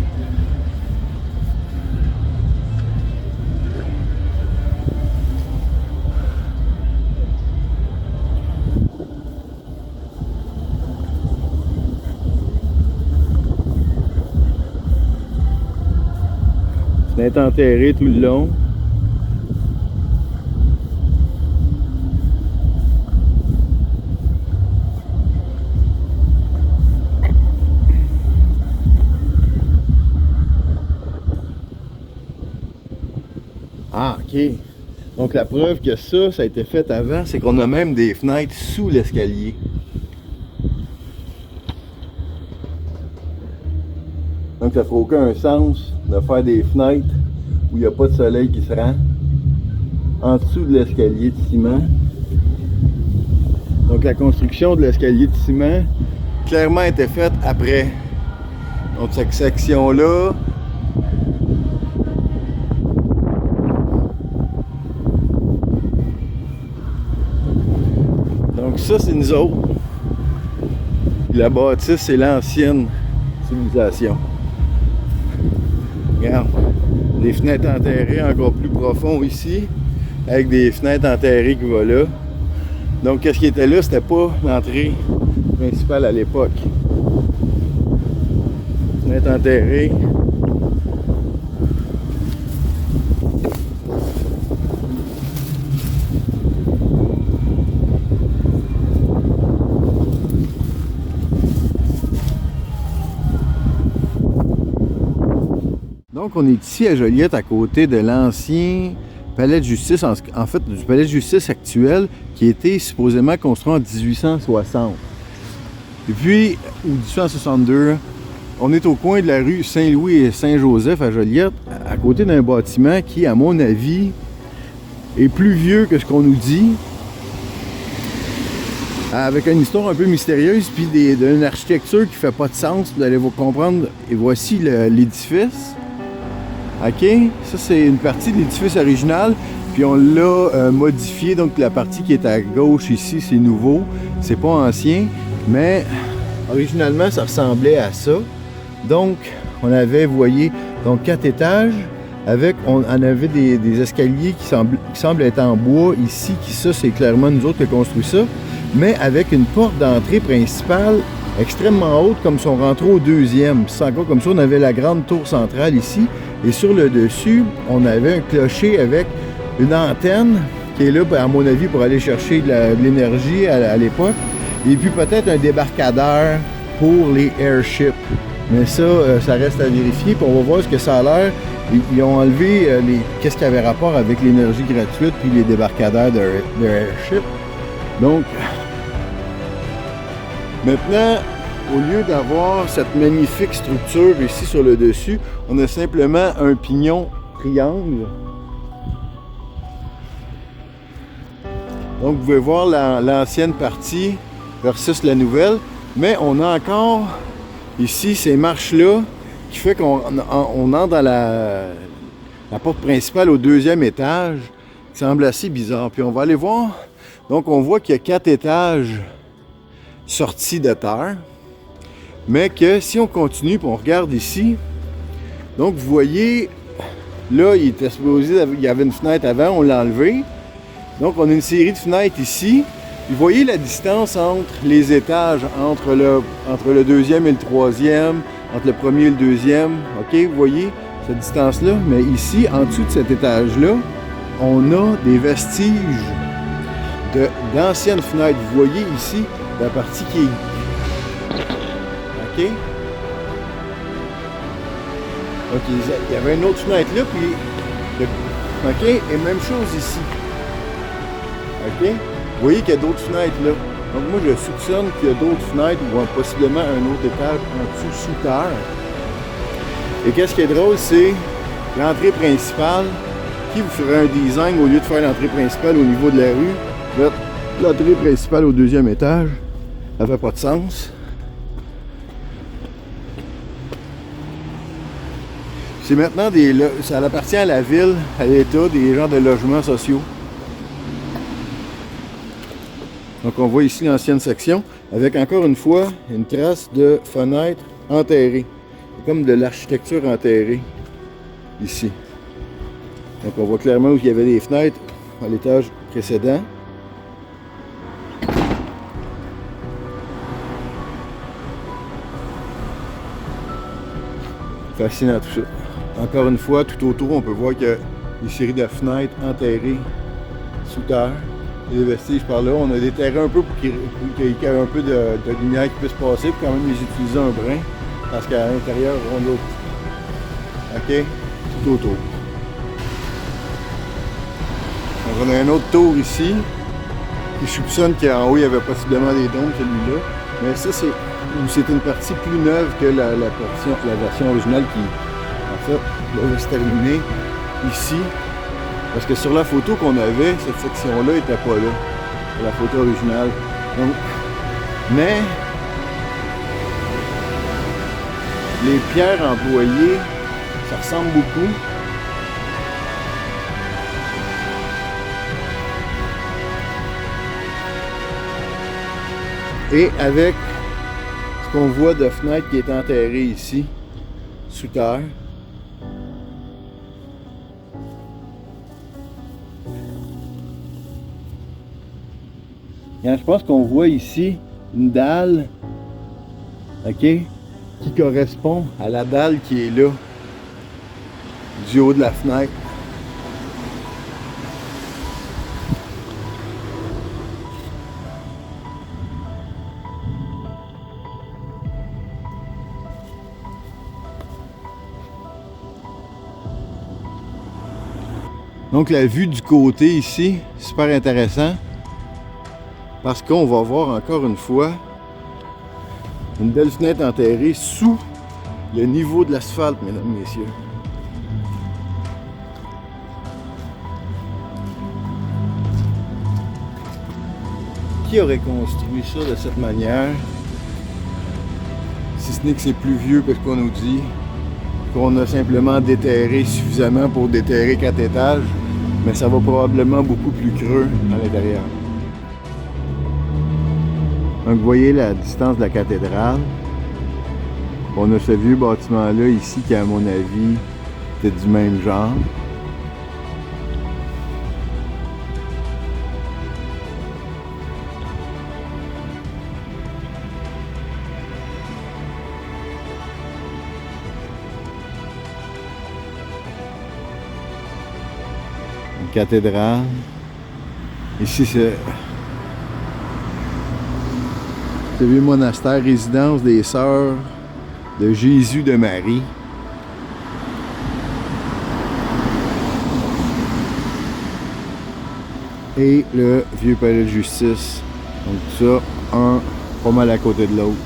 Fenêtres enterrées tout le long. Ah, ok. Donc la preuve que ça a été fait avant, c'est qu'on a même des fenêtres sous l'escalier. Donc ça ne fait aucun sens de faire des fenêtres où il n'y a pas de soleil qui se rend en dessous de l'escalier de ciment. Donc la construction de l'escalier de ciment clairement a été faite après. Donc cette section-là, donc ça c'est nous autres. La bâtisse c'est l'ancienne civilisation. Regarde, des fenêtres enterrées encore plus profond ici, avec des fenêtres enterrées qui vont là. Donc qu'est-ce qui était là, c'était pas l'entrée principale à l'époque. Fenêtres enterrées. Donc on est ici à Joliette, à côté de l'ancien palais de justice, en fait du palais de justice actuel, qui a été supposément construit en 1860. Et puis, ou 1862, on est au coin de la rue Saint-Louis et Saint-Joseph à Joliette, à côté d'un bâtiment qui, à mon avis, est plus vieux que ce qu'on nous dit, avec une histoire un peu mystérieuse, puis d'une architecture qui fait pas de sens. Vous allez vous comprendre. Et voici l'édifice. OK? Ça, c'est une partie de l'édifice original. Puis on l'a modifié. Donc, la partie qui est à gauche ici, c'est nouveau. C'est pas ancien. Mais, originalement, ça ressemblait à ça. Donc, on avait, vous voyez, donc 4 étages. On avait des escaliers qui semblent être en bois ici. Ça, c'est clairement nous autres qui avons construit ça. Mais avec une porte d'entrée principale extrêmement haute, comme si on rentrait au deuxième. C'est encore comme ça, on avait la grande tour centrale ici. Et sur le dessus, on avait un clocher avec une antenne qui est là, à mon avis, pour aller chercher de l'énergie à l'époque. Et puis peut-être un débarcadère pour les airships. Mais ça, ça reste à vérifier. Puis on va voir ce que ça a l'air. Ils ont enlevé qu'est-ce qui avait rapport avec l'énergie gratuite puis les débarcadères de airships. Donc, maintenant, au lieu d'avoir cette magnifique structure ici sur le dessus, on a simplement un pignon triangle. Donc, vous pouvez voir l'ancienne partie versus la nouvelle. Mais on a encore ici ces marches-là qui fait qu'on entre dans la porte principale au deuxième étage, qui semble assez bizarre. Puis on va aller voir. Donc, on voit qu'il y a 4 étages sortis de terre, mais que si on continue, puis on regarde ici, donc vous voyez, là, il était supposé, il y avait une fenêtre avant, on l'a enlevé. Donc, on a une série de fenêtres ici. Vous voyez la distance entre les étages, entre le deuxième et le troisième, entre le premier et le deuxième. OK, vous voyez cette distance-là? Mais ici, en dessous de cet étage-là, on a des vestiges d'anciennes fenêtres. Vous voyez ici la partie qui est... OK? OK, il y avait une autre fenêtre là, puis... OK, et même chose ici. OK? Vous voyez qu'il y a d'autres fenêtres là. Donc moi, je soupçonne qu'il y a d'autres fenêtres ou possiblement un autre étage en dessous sous terre. Et qu'est-ce qui est drôle, c'est l'entrée principale. Qui vous ferait un design au lieu de faire l'entrée principale au niveau de la rue? L'entrée principale au deuxième étage, ça fait pas de sens. C'est maintenant ça appartient à la ville, à l'État, des genres de logements sociaux. Donc on voit ici l'ancienne section, avec encore une fois une trace de fenêtre enterrée. C'est comme de l'architecture enterrée, ici. Donc on voit clairement où il y avait des fenêtres à l'étage précédent. Fascinant tout ça. Encore une fois, tout autour, on peut voir qu'il y a des séries de fenêtres enterrées sous terre. Et des vestiges par là. On a déterré un peu pour qu'il y ait un peu de lumière qui puisse passer, pour quand même les utiliser un brin. Parce qu'à l'intérieur, on a OK? Tout autour. Donc on a un autre tour ici. Qui soupçonne qu'en haut, il y avait possiblement des dômes, celui-là. Mais ça, c'est une partie plus neuve que la version originale qui, en fait, va se terminer ici. Parce que sur la photo qu'on avait, cette section-là n'était pas là. La photo originale. Donc, mais les pierres employées, ça ressemble beaucoup. Et avec ce qu'on voit de fenêtre qui est enterrée ici, sous terre. Et je pense qu'on voit ici une dalle, OK, qui correspond à la dalle qui est là, du haut de la fenêtre. Donc la vue du côté ici, super intéressant. Parce qu'on va voir encore une fois une belle fenêtre enterrée sous le niveau de l'asphalte, mesdames et messieurs. Qui aurait construit ça de cette manière? Si ce n'est que c'est plus vieux que ce qu'on nous dit, qu'on a simplement déterré suffisamment pour déterrer 4 étages, mais ça va probablement beaucoup plus creux à l'intérieur. Donc vous voyez la distance de la cathédrale. On a ce vieux bâtiment-là ici qui, à mon avis, était du même genre. Une cathédrale. Ici, c'est le vieux monastère, résidence des Sœurs de Jésus de Marie. Et le vieux palais de justice. Donc tout ça, un pas mal à côté de l'autre.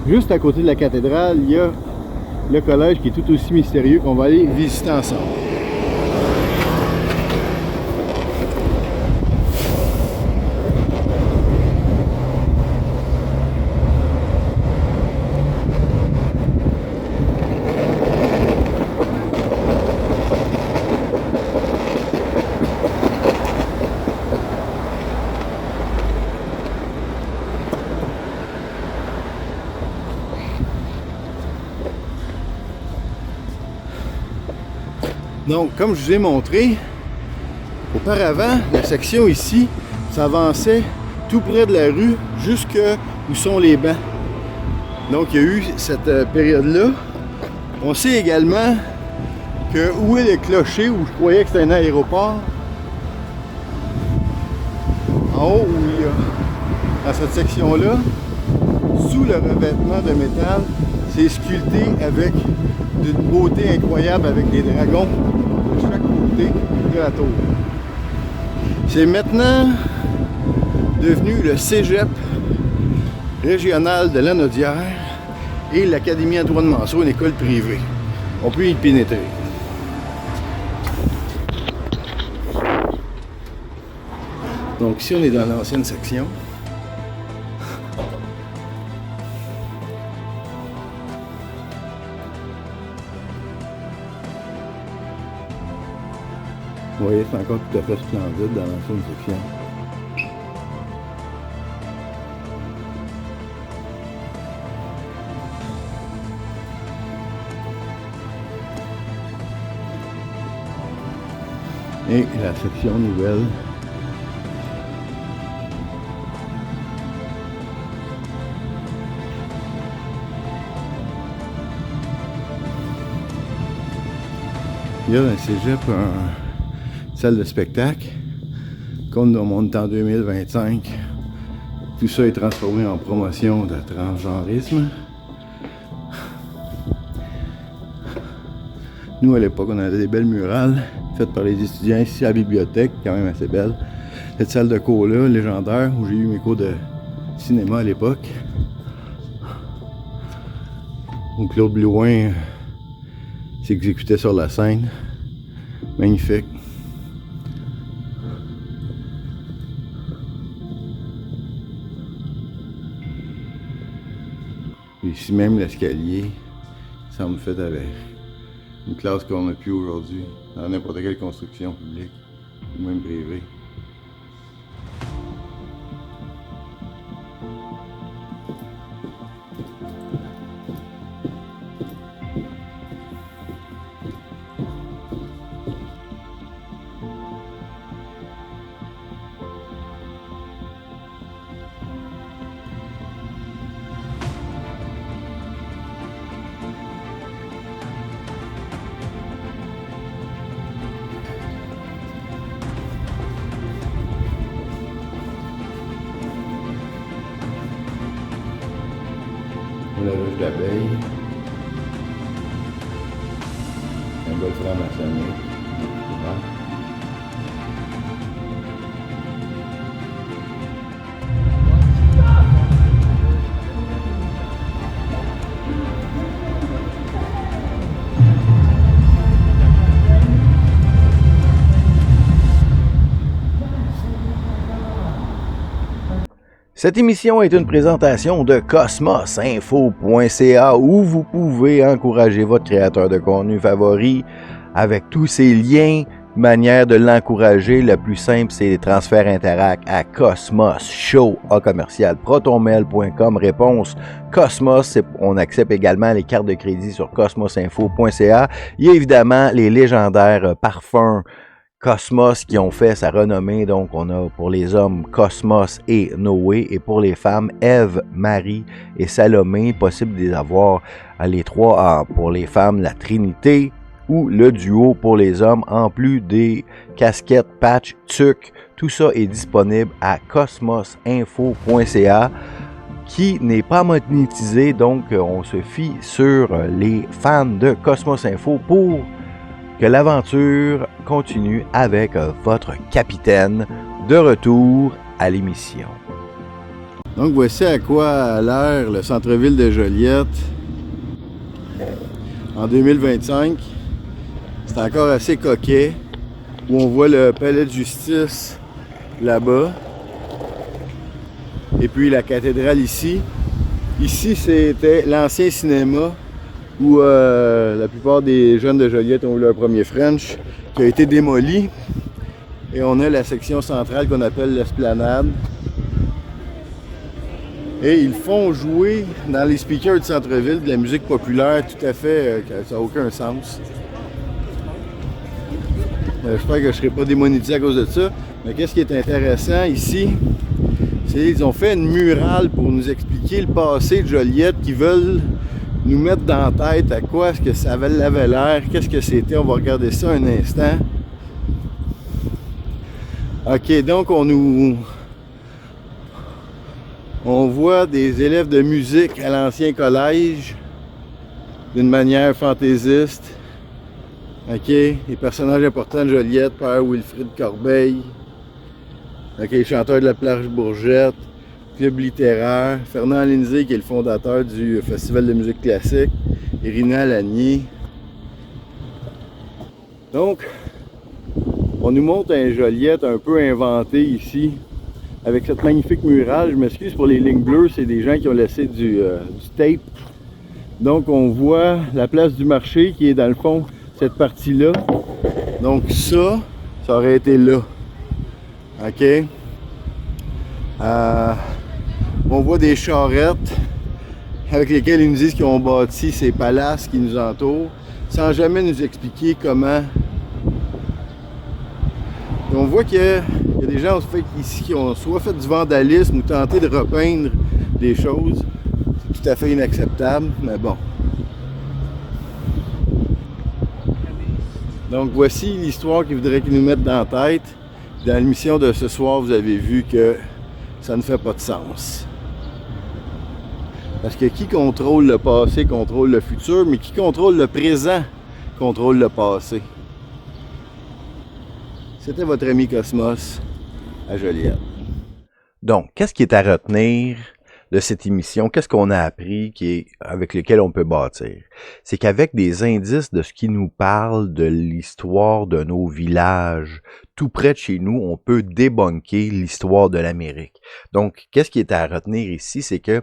Juste à côté de la cathédrale, il y a le collège qui est tout aussi mystérieux qu'on va aller visiter ensemble. Donc, comme je vous ai montré, auparavant, la section ici s'avançait tout près de la rue jusque où sont les bancs. Donc, il y a eu cette période-là. On sait également que où est le clocher, où je croyais que c'était un aéroport, en haut, où il y a, dans cette section-là, sous le revêtement de métal, c'est sculpté avec d'une beauté incroyable, avec des dragons de chaque côté de la tour. C'est maintenant devenu le cégep régional de Lanaudière et l'Académie Antoine Manceau, une école privée. On peut y pénétrer. Donc ici on est dans l'ancienne section. Vous voyez, c'est encore tout à fait splendide dans l'ancienne section. Et la section nouvelle. Il y a dans le cégep une salle de spectacle. Comme on est en 2025, tout ça est transformé en promotion de transgenrisme. Nous, à l'époque, on avait des belles murales faites par les étudiants ici à la bibliothèque, quand même assez belle. Cette salle de cours-là, légendaire, où j'ai eu mes cours de cinéma à l'époque. Où Claude Blouin s'exécutait sur la scène. Magnifique. Ici même l'escalier semble fait avec une classe qu'on n'a plus aujourd'hui dans n'importe quelle construction publique ou même privée. La ruche d'abeilles, un bol franc-maçonnique. Cette émission est une présentation de cosmosinfo.ca où vous pouvez encourager votre créateur de contenu favori avec tous ses liens. Manière de l'encourager, le plus simple, c'est les transferts Interact à cosmosshow@protonmail.com. Réponse Cosmos. On accepte également les cartes de crédit sur cosmosinfo.ca. Il y a évidemment les légendaires parfums Cosmos qui ont fait sa renommée. Donc, on a pour les hommes Cosmos et Noé, et pour les femmes Ève, Marie et Salomé. Possible de les avoir les trois. Pour les femmes, la Trinité ou le duo pour les hommes, en plus des casquettes, patchs, tucs. Tout ça est disponible à cosmosinfo.ca qui n'est pas monétisé. Donc, on se fie sur les fans de Cosmos Info pour que l'aventure continue avec votre capitaine de retour à l'émission. Donc voici à quoi a l'air le centre-ville de Joliette en 2025. C'est encore assez coquet, où on voit le palais de justice là-bas. Et puis la cathédrale ici. Ici, c'était l'ancien cinéma où la plupart des jeunes de Joliette ont eu leur premier French, qui a été démoli. Et on a la section centrale qu'on appelle l'esplanade. Et ils font jouer dans les speakers du centre-ville de la musique populaire tout à fait, ça n'a aucun sens. J'espère que je ne serai pas démonétisé à cause de ça. Mais qu'est-ce qui est intéressant ici, c'est qu'ils ont fait une murale pour nous expliquer le passé de Joliette, qui veulent nous mettre dans la tête à quoi est-ce que ça avait l'air, qu'est-ce que c'était. On va regarder ça un instant. Ok, donc on voit des élèves de musique à l'ancien collège d'une manière fantaisiste. Ok, les personnages importants de Joliette, Père Wilfrid Corbeil. Ok, chanteur de la plage Bourgette, club littéraire, Fernand Lindsay qui est le fondateur du Festival de musique classique, Irina Lanier. Donc, on nous montre un Joliette un peu inventé ici, avec cette magnifique murale. Je m'excuse pour les lignes bleues, c'est des gens qui ont laissé du tape. Donc on voit la place du marché qui est dans le fond, cette partie-là. Donc ça aurait été là. Ok? On voit des charrettes avec lesquelles ils nous disent qu'ils ont bâti ces palaces qui nous entourent, sans jamais nous expliquer comment. Et on voit qu'il y a des gens ici qui ont soit fait du vandalisme ou tenté de repeindre des choses. C'est tout à fait inacceptable, mais bon. Donc voici l'histoire qu'ils voudraient qu'ils nous mettent dans la tête. Dans l'émission de ce soir, vous avez vu que ça ne fait pas de sens. Parce que qui contrôle le passé contrôle le futur, mais qui contrôle le présent contrôle le passé. C'était votre ami Cosmos à Joliette. Donc, qu'est-ce qui est à retenir de cette émission? Qu'est-ce qu'on a appris avec lequel on peut bâtir? C'est qu'avec des indices de ce qui nous parle de l'histoire de nos villages, tout près de chez nous, on peut débunker l'histoire de l'Amérique. Donc, qu'est-ce qui est à retenir ici? C'est que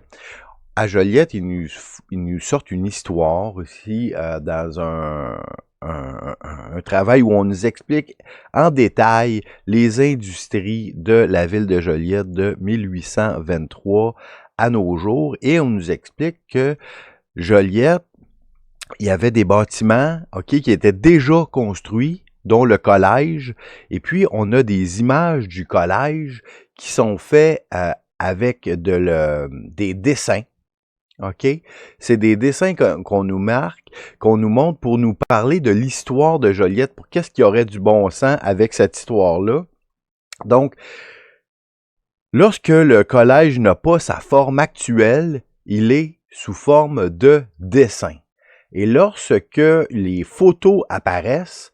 à Joliette, ils nous sortent une histoire aussi dans un travail où on nous explique en détail les industries de la ville de Joliette de 1823 à nos jours, et on nous explique que Joliette, il y avait des bâtiments, qui étaient déjà construits, dont le collège, et puis on a des images du collège qui sont faits avec des dessins. OK? C'est des dessins qu'on nous marque, qu'on nous montre pour nous parler de l'histoire de Joliette, pour qu'est-ce qu'il y aurait du bon sens avec cette histoire-là. Donc, lorsque le collège n'a pas sa forme actuelle, il est sous forme de dessin. Et lorsque les photos apparaissent,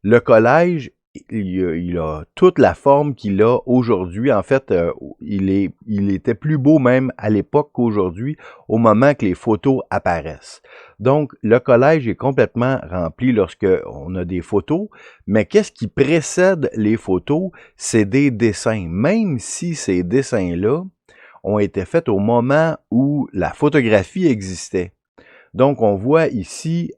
le collège, il a toute la forme qu'il a aujourd'hui. En fait, il était plus beau même à l'époque qu'aujourd'hui, au moment que les photos apparaissent. Donc, le collège est complètement rempli lorsque on a des photos, mais qu'est-ce qui précède les photos? C'est des dessins. Même si ces dessins-là ont été faits au moment où la photographie existait. Donc, on voit ici,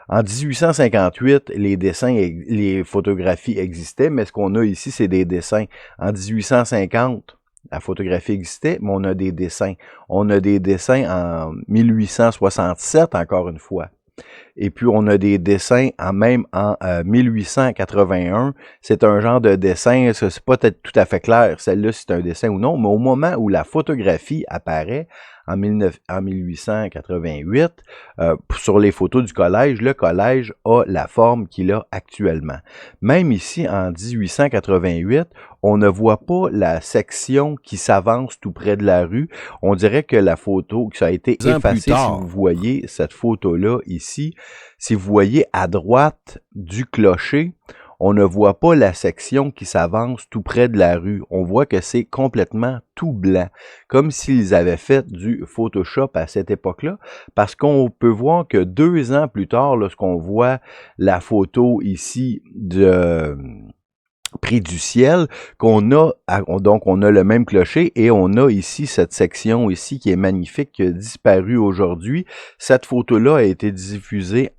en 1858, les photographies existaient, mais ce qu'on a ici, c'est des dessins. En 1850, la photographie existait, mais on a des dessins. On a des dessins en 1867, encore une fois. Et puis, on a des dessins même en 1881. C'est un genre de dessin, c'est pas tout à fait clair, celle-là, c'est un dessin ou non, mais au moment où la photographie apparaît, en 1888, sur les photos du collège, le collège a la forme qu'il a actuellement. Même ici, en 1888, on ne voit pas la section qui s'avance tout près de la rue. On dirait que la photo, que ça a été effacé, si vous voyez cette photo-là ici, si vous voyez à droite du clocher, on ne voit pas la section qui s'avance tout près de la rue. On voit que c'est complètement tout blanc, comme s'ils avaient fait du Photoshop à cette époque-là, parce qu'on peut voir que 2 ans plus tard, lorsqu'on voit la photo ici de prix du ciel, donc on a le même clocher et on a ici cette section ici qui est magnifique, qui a disparu aujourd'hui. Cette photo-là a été diffusée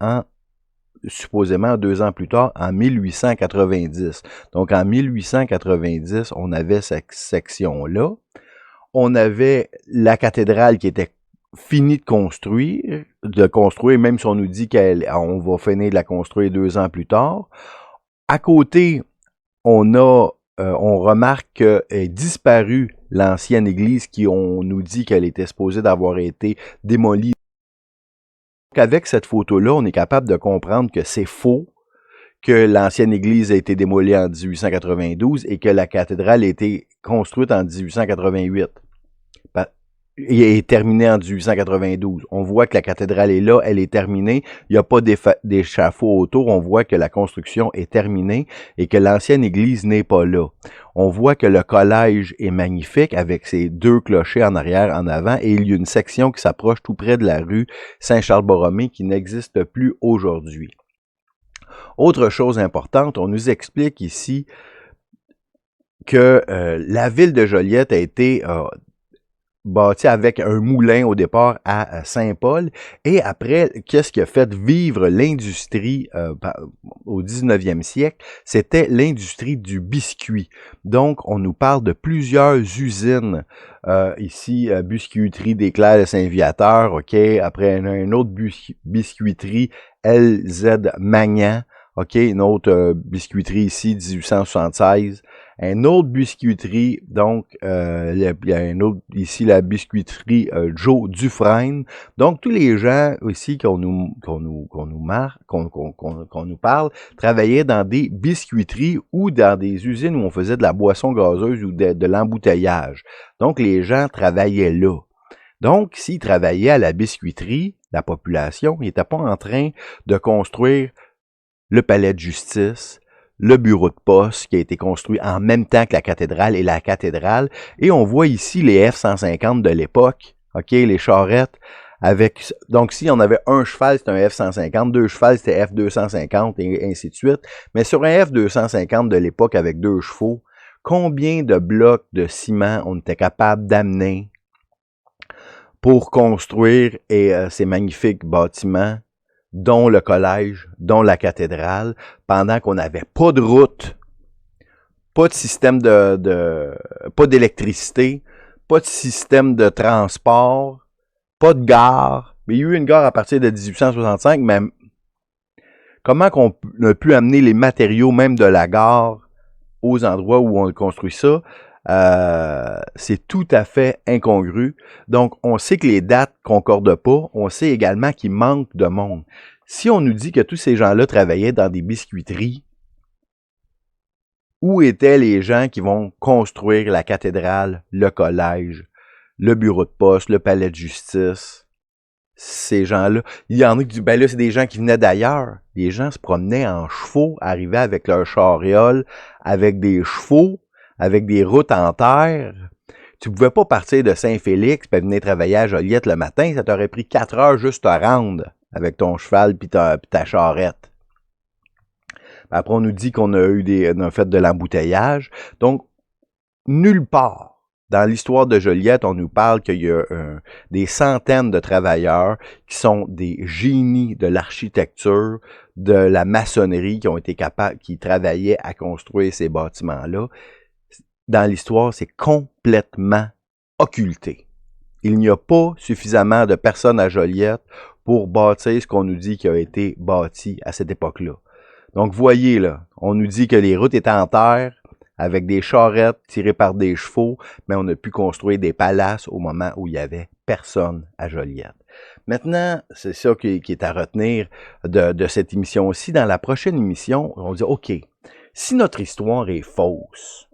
supposément 2 ans plus tard, en 1890. Donc en 1890, on avait cette section-là. On avait la cathédrale qui était finie de construire, même si on nous dit qu'on va finir de la construire 2 ans plus tard. À côté, on remarque qu'est disparue l'ancienne église on nous dit qu'elle était supposée d'avoir été démolie. Donc avec cette photo-là, on est capable de comprendre que c'est faux, que l'ancienne église a été démolie en 1892 et que la cathédrale a été construite en 1888. Et est terminée en 1892. On voit que la cathédrale est là, elle est terminée. Il n'y a pas d'échafaud autour. On voit que la construction est terminée et que l'ancienne église n'est pas là. On voit que le collège est magnifique avec ses 2 clochers en arrière, en avant, et il y a une section qui s'approche tout près de la rue Saint-Charles-Borromée qui n'existe plus aujourd'hui. Autre chose importante, on nous explique ici que la ville de Joliette a été bâti avec un moulin au départ à Saint-Paul. Et après, qu'est-ce qui a fait vivre l'industrie au 19e siècle? C'était l'industrie du biscuit. Donc, on nous parle de plusieurs usines. Ici, biscuiterie d'Éclairs de Saint-Viateur, OK. Après, une autre biscuiterie, LZ Magnan. OK, une autre biscuiterie ici, 1876. Une autre biscuiterie, donc, il y a une autre ici, la biscuiterie Joe Dufresne. Donc, tous les gens ici qu'on nous parle, travaillaient dans des biscuiteries ou dans des usines où on faisait de la boisson gazeuse ou de l'embouteillage. Donc, les gens travaillaient là. Donc, s'ils travaillaient à la biscuiterie, la population n'était pas en train de construire le palais de justice, le bureau de poste qui a été construit en même temps que la cathédrale et la cathédrale. Et on voit ici les F-150 de l'époque, OK, les charrettes. Donc, si on avait un cheval, c'était un F-150, 2 chevals, c'était F-250 et ainsi de suite. Mais sur un F-250 de l'époque avec 2 chevaux, combien de blocs de ciment on était capable d'amener pour construire ces magnifiques bâtiments, dont le collège, dont la cathédrale, pendant qu'on n'avait pas de route, pas de système pas d'électricité, pas de système de transport, pas de gare. Mais il y a eu une gare à partir de 1865, mais comment qu'on a pu amener les matériaux même de la gare aux endroits où on construit ça? C'est tout à fait incongru. Donc, on sait que les dates concordent pas. On sait également qu'il manque de monde. Si on nous dit que tous ces gens-là travaillaient dans des biscuiteries, où étaient les gens qui vont construire la cathédrale, le collège, le bureau de poste, le palais de justice? Ces gens-là, il y en a qui disent, ben là, c'est des gens qui venaient d'ailleurs. Les gens se promenaient en chevaux, arrivaient avec leur chariole, avec des chevaux, avec des routes en terre. Tu pouvais pas partir de Saint-Félix et venir travailler à Joliette le matin. Ça t'aurait pris 4 heures juste te rendre avec ton cheval puis ta charrette. Après, on nous dit qu'on a fait de l'embouteillage. Donc, nulle part dans l'histoire de Joliette, on nous parle qu'il y a des centaines de travailleurs qui sont des génies de l'architecture, de la maçonnerie, qui travaillaient à construire ces bâtiments-là. Dans l'histoire, c'est complètement occulté. Il n'y a pas suffisamment de personnes à Joliette pour bâtir ce qu'on nous dit qui a été bâti à cette époque-là. Donc, voyez là, on nous dit que les routes étaient en terre, avec des charrettes tirées par des chevaux, mais on a pu construire des palaces au moment où il n'y avait personne à Joliette. Maintenant, c'est ça qui est à retenir de cette émission-ci. Dans la prochaine émission, on dit, OK, si notre histoire est fausse,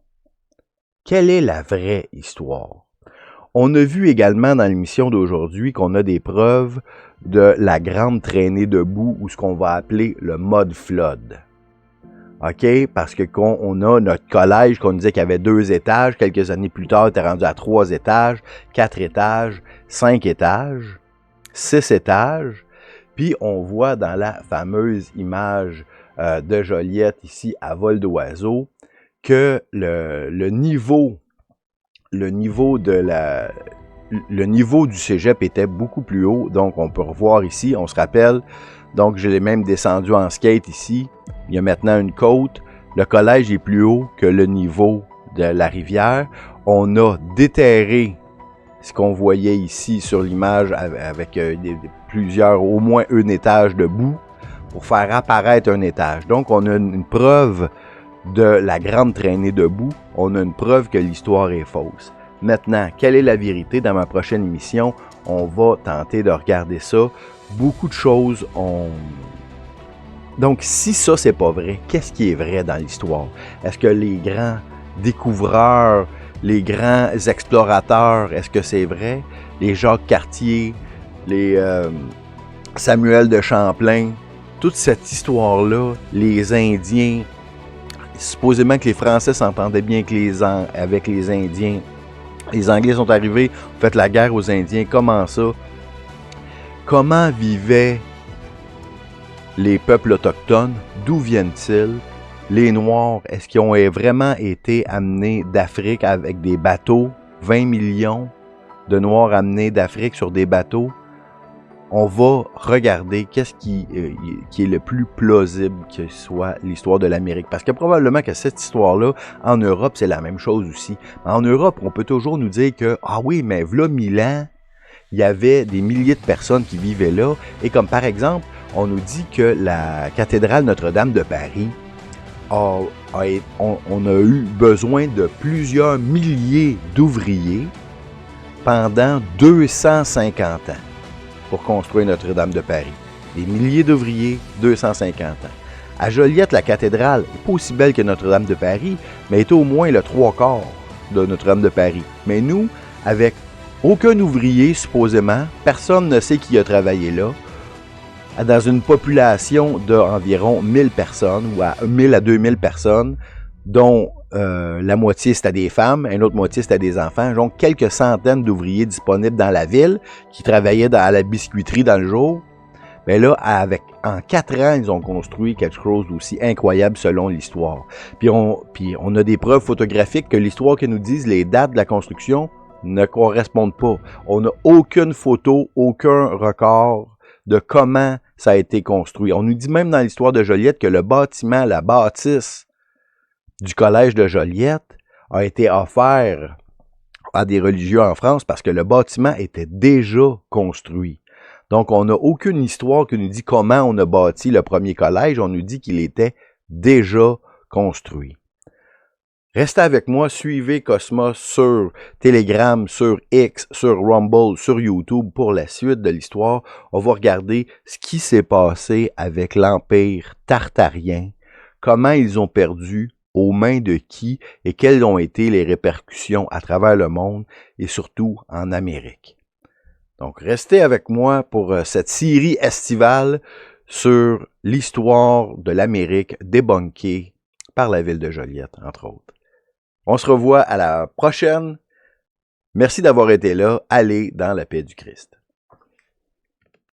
quelle est la vraie histoire? On a vu également dans l'émission d'aujourd'hui qu'on a des preuves de la grande traînée de boue ou ce qu'on va appeler le mud flood. OK? Parce que quand on a notre collège qu'on nous disait qu'il y avait 2 étages, quelques années plus tard, il était rendu à 3 étages, 4 étages, 5 étages, 6 étages. Puis on voit dans la fameuse image de Joliette ici à vol d'oiseau que le niveau du cégep était beaucoup plus haut. Donc on peut revoir ici, on se rappelle. Donc je l'ai même descendu en skate ici. Il y a maintenant une côte. Le collège est plus haut que le niveau de la rivière. On a déterré ce qu'on voyait ici sur l'image avec plusieurs, au moins un étage de boue pour faire apparaître un étage. Donc on a une preuve de la grande traînée de boue. On a une preuve que l'histoire est fausse. Maintenant, quelle est la vérité? Dans ma prochaine émission, on va tenter de regarder ça. Beaucoup de choses ont... Donc, si ça, c'est pas vrai, qu'est-ce qui est vrai dans l'histoire? Est-ce que les grands découvreurs, les grands explorateurs, est-ce que c'est vrai? Les Jacques Cartier, les Samuel de Champlain, toute cette histoire-là, les Indiens, supposément que les Français s'entendaient bien avec les Indiens. Les Anglais sont arrivés, ont fait la guerre aux Indiens. Comment ça? Comment vivaient les peuples autochtones? D'où viennent-ils? Les Noirs, est-ce qu'ils ont vraiment été amenés d'Afrique avec des bateaux? 20 millions de Noirs amenés d'Afrique sur des bateaux? On va regarder qu'est-ce qui est le plus plausible que soit l'histoire de l'Amérique. Parce que probablement que cette histoire-là, en Europe, c'est la même chose aussi. En Europe, on peut toujours nous dire que, ah oui, mais v'là 1000 ans, il y avait des milliers de personnes qui vivaient là. Et comme par exemple, on nous dit que la cathédrale Notre-Dame de Paris, on a eu besoin de plusieurs milliers d'ouvriers pendant 250 ans pour construire Notre-Dame de Paris. Des milliers d'ouvriers, 250 ans. À Joliette, la cathédrale n'est pas aussi belle que Notre-Dame de Paris, mais est au moins le 3/4 de Notre-Dame de Paris. Mais nous, avec aucun ouvrier, supposément, personne ne sait qui a travaillé là, dans une population d'environ 1000 personnes, ou à 1000 à 2000 personnes, dont la moitié c'était des femmes, une autre moitié c'était des enfants, donc quelques centaines d'ouvriers disponibles dans la ville qui travaillaient à la biscuiterie dans le jour. Mais là, en 4 ans, ils ont construit quelque chose d'aussi incroyable selon l'histoire. Puis on a des preuves photographiques que l'histoire que nous disent les dates de la construction ne correspondent pas. On n'a aucune photo, aucun record de comment ça a été construit. On nous dit même dans l'histoire de Joliette que le bâtiment, la bâtisse du collège de Joliette a été offert à des religieux en France parce que le bâtiment était déjà construit. Donc, on n'a aucune histoire qui nous dit comment on a bâti le premier collège. On nous dit qu'il était déjà construit. Restez avec moi, suivez Cosmos sur Telegram, sur X, sur Rumble, sur YouTube pour la suite de l'histoire. On va regarder ce qui s'est passé avec l'Empire tartarien, comment ils ont perdu, aux mains de qui et quelles ont été les répercussions à travers le monde et surtout en Amérique. Donc, restez avec moi pour cette série estivale sur l'histoire de l'Amérique débunkée par la ville de Joliette, entre autres. On se revoit à la prochaine. Merci d'avoir été là. Allez dans la paix du Christ.